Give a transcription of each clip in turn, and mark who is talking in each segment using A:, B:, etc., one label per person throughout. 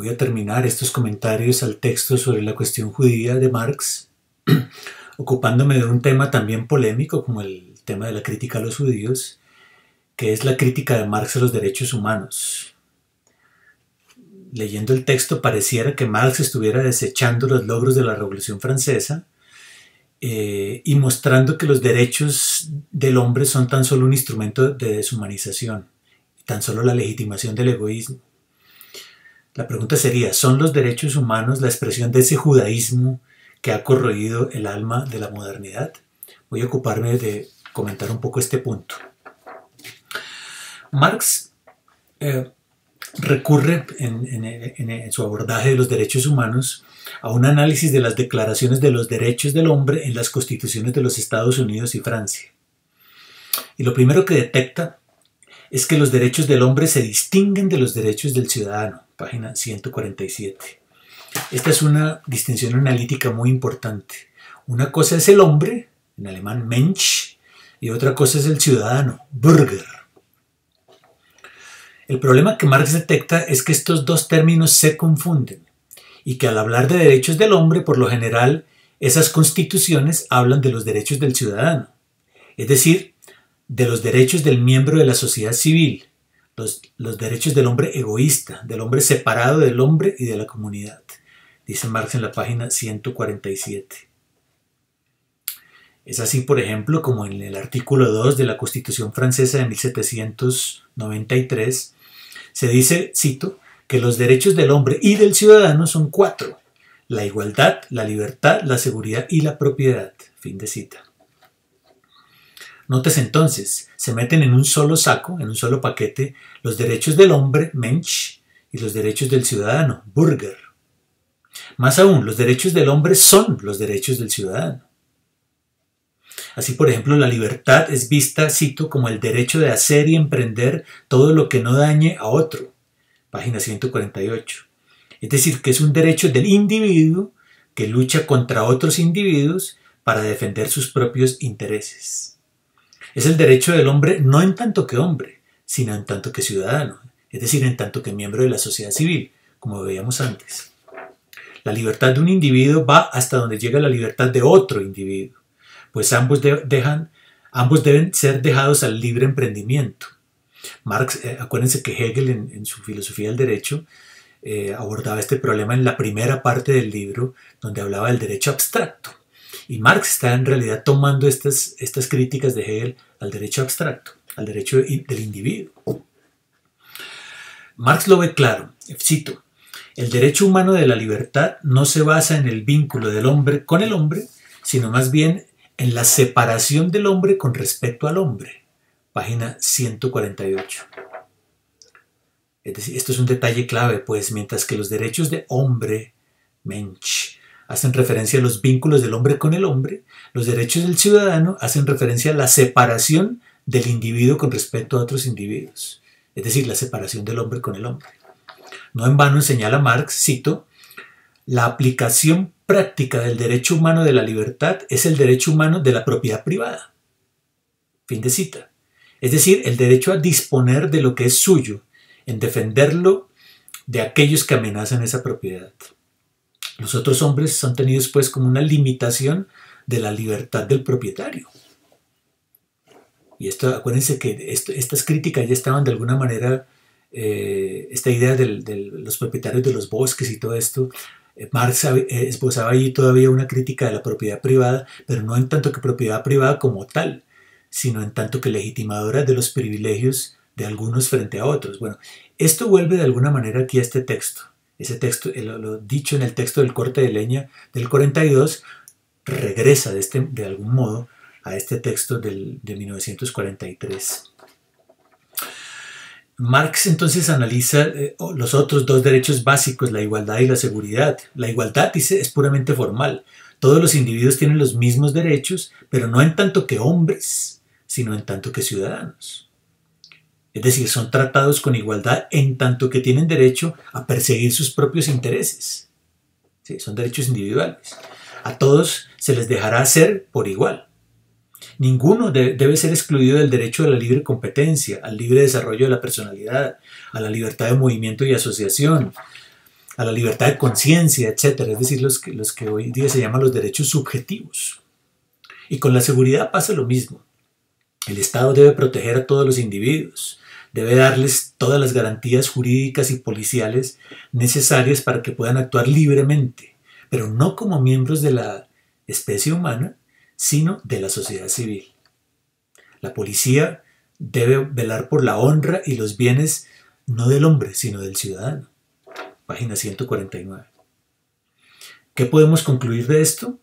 A: voy a terminar estos comentarios al texto sobre la cuestión judía de Marx, ocupándome de un tema también polémico como el tema de la crítica a los judíos, que es la crítica de Marx a los derechos humanos. Leyendo el texto pareciera que Marx estuviera desechando los logros de la Revolución Francesa y mostrando que los derechos del hombre son tan solo un instrumento de deshumanización, tan solo la legitimación del egoísmo. La pregunta sería, ¿son los derechos humanos la expresión de ese judaísmo que ha corroído el alma de la modernidad? Voy a ocuparme de comentar un poco este punto. Marx recurre en su abordaje de los derechos humanos a un análisis de las declaraciones de los derechos del hombre en las constituciones de los Estados Unidos y Francia. Y lo primero que detecta es que los derechos del hombre se distinguen de los derechos del ciudadano, página 147. Esta es una distinción analítica muy importante. Una cosa es el hombre, en alemán Mensch, y otra cosa es el ciudadano, Bürger. El problema que Marx detecta es que estos dos términos se confunden y que al hablar de derechos del hombre, por lo general, esas constituciones hablan de los derechos del ciudadano, es decir, de los derechos del miembro de la sociedad civil, los derechos del hombre egoísta, del hombre separado del hombre y de la comunidad, dice Marx en la página 147. Es así, por ejemplo, como en el artículo 2 de la Constitución francesa de 1793, se dice, cito, que los derechos del hombre y del ciudadano son 4, la igualdad, la libertad, la seguridad y la propiedad. Fin de cita. Notes entonces, se meten en un solo saco, en un solo paquete, los derechos del hombre, Mensch, y los derechos del ciudadano, Bürger. Más aún, los derechos del hombre son los derechos del ciudadano. Así, por ejemplo, la libertad es vista, cito, como el derecho de hacer y emprender todo lo que no dañe a otro, página 148. Es decir, que es un derecho del individuo que lucha contra otros individuos para defender sus propios intereses. Es el derecho del hombre no en tanto que hombre, sino en tanto que ciudadano, es decir, en tanto que miembro de la sociedad civil, como veíamos antes. La libertad de un individuo va hasta donde llega la libertad de otro individuo, pues ambos deben ser dejados al libre emprendimiento. Marx, acuérdense que Hegel en su filosofía del derecho abordaba este problema en la primera parte del libro, donde hablaba del derecho abstracto. Y Marx está en realidad tomando estas críticas de Hegel al derecho abstracto, al derecho del individuo. Marx lo ve claro, cito, el derecho humano de la libertad no se basa en el vínculo del hombre con el hombre, sino más bien en la separación del hombre con respecto al hombre, página 148. Es decir, esto es un detalle clave, pues mientras que los derechos de hombre, Mensch, hacen referencia a los vínculos del hombre con el hombre, los derechos del ciudadano hacen referencia a la separación del individuo con respecto a otros individuos, es decir, la separación del hombre con el hombre. No en vano señala Marx, cito, la aplicación práctica del derecho humano de la libertad es el derecho humano de la propiedad privada. Fin de cita. Es decir, el derecho a disponer de lo que es suyo, en defenderlo de aquellos que amenazan esa propiedad. Los otros hombres son tenidos pues como una limitación de la libertad del propietario. Y esto, acuérdense que estas críticas ya estaban de alguna manera, esta idea de los propietarios de los bosques y todo esto, Marx esbozaba allí todavía una crítica de la propiedad privada, pero no en tanto que propiedad privada como tal, sino en tanto que legitimadora de los privilegios de algunos frente a otros. Bueno, esto vuelve de alguna manera aquí a este texto. Ese texto, lo dicho en el texto del corte de leña del 42, regresa de algún modo a este texto de 1943. Marx entonces analiza los otros dos derechos básicos, la igualdad y la seguridad. La igualdad, dice, es puramente formal. Todos los individuos tienen los mismos derechos, pero no en tanto que hombres, sino en tanto que ciudadanos. Es decir, son tratados con igualdad en tanto que tienen derecho a perseguir sus propios intereses. Sí, son derechos individuales. A todos se les dejará hacer por igual. Ninguno debe ser excluido del derecho a la libre competencia, al libre desarrollo de la personalidad, a la libertad de movimiento y asociación, a la libertad de conciencia, etc. Es decir, los que hoy día se llaman los derechos subjetivos. Y con la seguridad pasa lo mismo. El Estado debe proteger a todos los individuos, debe darles todas las garantías jurídicas y policiales necesarias para que puedan actuar libremente, pero no como miembros de la especie humana, sino de la sociedad civil. La policía debe velar por la honra y los bienes no del hombre, sino del ciudadano. Página 149. ¿Qué podemos concluir de esto?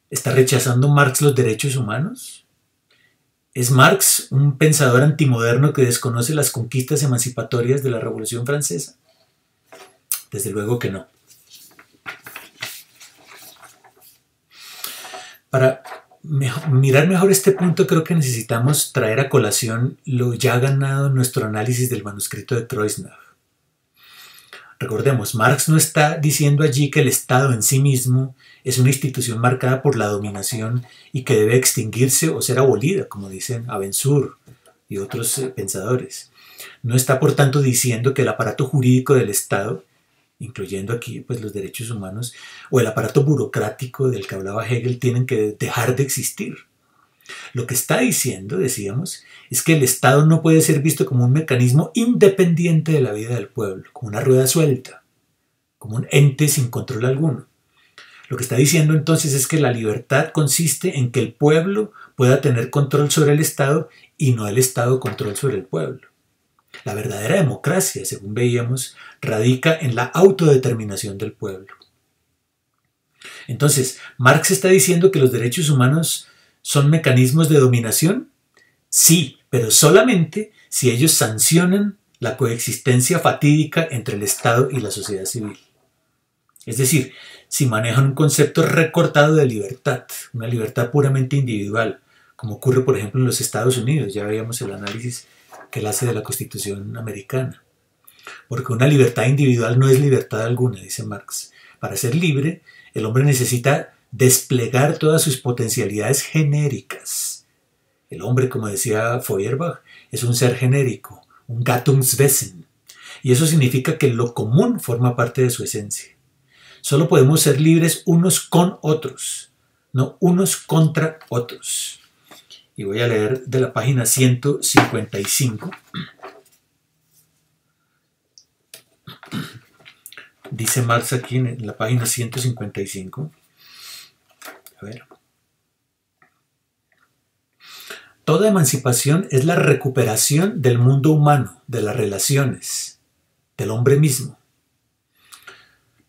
A: ¿Está rechazando Marx los derechos humanos? ¿Es Marx un pensador antimoderno que desconoce las conquistas emancipatorias de la Revolución Francesa? Desde luego que no. Para mirar mejor este punto, creo que necesitamos traer a colación lo ya ganado en nuestro análisis del manuscrito de Kreuznach. Recordemos, Marx no está diciendo allí que el Estado en sí mismo es una institución marcada por la dominación y que debe extinguirse o ser abolida, como dicen Abençour y otros pensadores. No está, por tanto, diciendo que el aparato jurídico del Estado, incluyendo aquí pues, los derechos humanos, o el aparato burocrático del que hablaba Hegel, tienen que dejar de existir. Lo que está diciendo, decíamos, es que el Estado no puede ser visto como un mecanismo independiente de la vida del pueblo, como una rueda suelta, como un ente sin control alguno. Lo que está diciendo entonces es que la libertad consiste en que el pueblo pueda tener control sobre el Estado y no el Estado control sobre el pueblo. La verdadera democracia, según veíamos, radica en la autodeterminación del pueblo. Entonces, ¿Marx está diciendo que los derechos humanos son mecanismos de dominación? Sí, pero solamente si ellos sancionan la coexistencia fatídica entre el Estado y la sociedad civil. Es decir, si manejan un concepto recortado de libertad, una libertad puramente individual, como ocurre por ejemplo en los Estados Unidos. Ya veíamos el análisis que él hace de la Constitución americana. Porque una libertad individual no es libertad alguna, dice Marx. Para ser libre, el hombre necesita desplegar todas sus potencialidades genéricas. El hombre, como decía Feuerbach, es un ser genérico, un Gattungswesen. Y eso significa que lo común forma parte de su esencia. Solo podemos ser libres unos con otros, no unos contra otros. Y voy a leer de la página 155. Dice Marx aquí en la página 155. A ver. Toda emancipación es la recuperación del mundo humano, de las relaciones, del hombre mismo.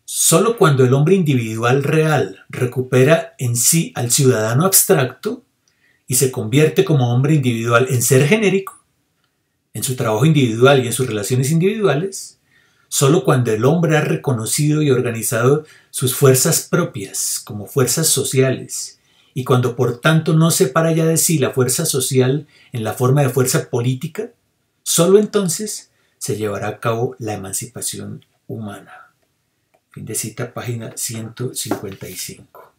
A: Solo cuando el hombre individual real recupera en sí al ciudadano abstracto y se convierte como hombre individual en ser genérico, en su trabajo individual y en sus relaciones individuales, solo cuando el hombre ha reconocido y organizado sus fuerzas propias como fuerzas sociales, y cuando por tanto no separa ya de sí la fuerza social en la forma de fuerza política, solo entonces se llevará a cabo la emancipación humana. Fin de cita, página 155.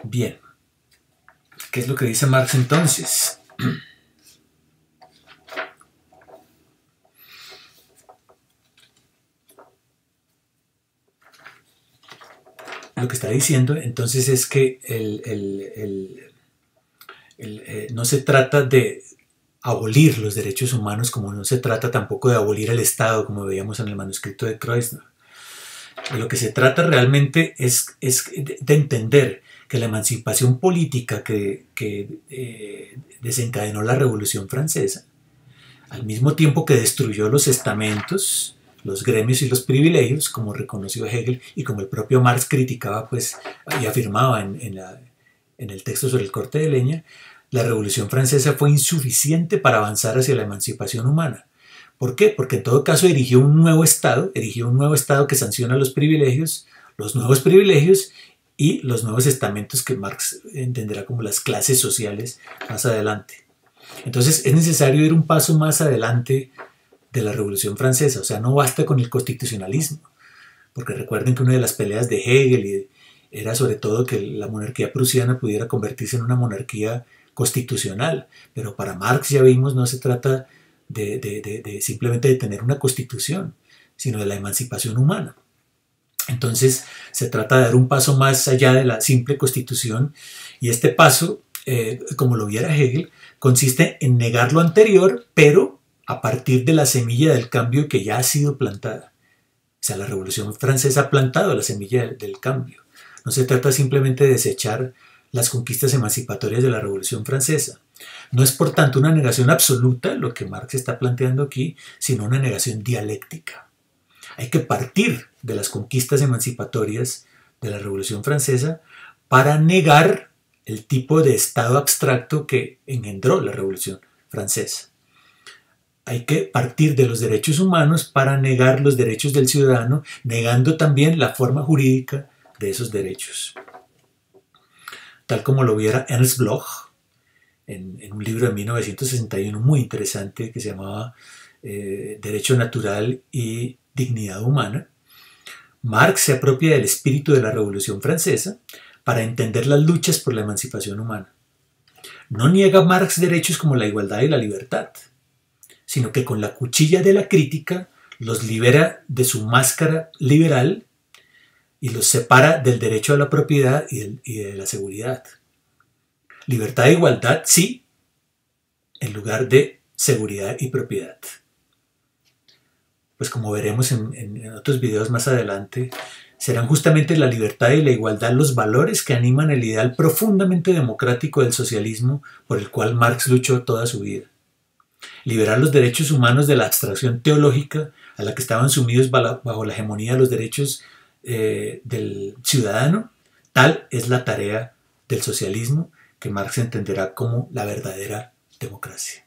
A: Bien, ¿qué es lo que dice Marx entonces? Lo que está diciendo entonces es que no se trata de abolir los derechos humanos, como no se trata tampoco de abolir el Estado, como veíamos en el manuscrito de Kreuznach. De lo que se trata realmente es de entender que la emancipación política que desencadenó la Revolución Francesa, al mismo tiempo que destruyó los estamentos, los gremios y los privilegios, como reconoció Hegel y como el propio Marx criticaba pues, y afirmaba en el texto sobre el corte de leña, la Revolución Francesa fue insuficiente para avanzar hacia la emancipación humana. ¿Por qué? Porque en todo caso erigió un nuevo Estado que sanciona los nuevos privilegios y los nuevos estamentos que Marx entenderá como las clases sociales más adelante. Entonces es necesario ir un paso más adelante de la Revolución Francesa, o sea, no basta con el constitucionalismo, porque recuerden que una de las peleas de Hegel era sobre todo que la monarquía prusiana pudiera convertirse en una monarquía constitucional, pero para Marx ya vimos no se trata simplemente de tener una constitución, sino de la emancipación humana. Entonces se trata de dar un paso más allá de la simple constitución, y este paso, como lo viera Hegel, consiste en negar lo anterior, pero a partir de la semilla del cambio que ya ha sido plantada. O sea, la Revolución Francesa ha plantado la semilla del cambio. No se trata simplemente de desechar las conquistas emancipatorias de la Revolución Francesa. No es por tanto una negación absoluta lo que Marx está planteando aquí, sino una negación dialéctica. Hay que partir de las conquistas emancipatorias de la Revolución Francesa para negar el tipo de Estado abstracto que engendró la Revolución Francesa. Hay que partir de los derechos humanos para negar los derechos del ciudadano, negando también la forma jurídica de esos derechos. Tal como lo viera Ernst Bloch en un libro de 1961 muy interesante que se llamaba Derecho Natural y Dignidad Humana, Marx se apropia del espíritu de la Revolución Francesa para entender las luchas por la emancipación humana. No niega Marx derechos como la igualdad y la libertad, sino que con la cuchilla de la crítica los libera de su máscara liberal y los separa del derecho a la propiedad y de la seguridad. Libertad e igualdad, sí, en lugar de seguridad y propiedad. Pues como veremos en otros videos más adelante, serán justamente la libertad y la igualdad los valores que animan el ideal profundamente democrático del socialismo por el cual Marx luchó toda su vida. Liberar los derechos humanos de la abstracción teológica a la que estaban sumidos bajo la hegemonía de los derechos del ciudadano, tal es la tarea del socialismo que Marx entenderá como la verdadera democracia.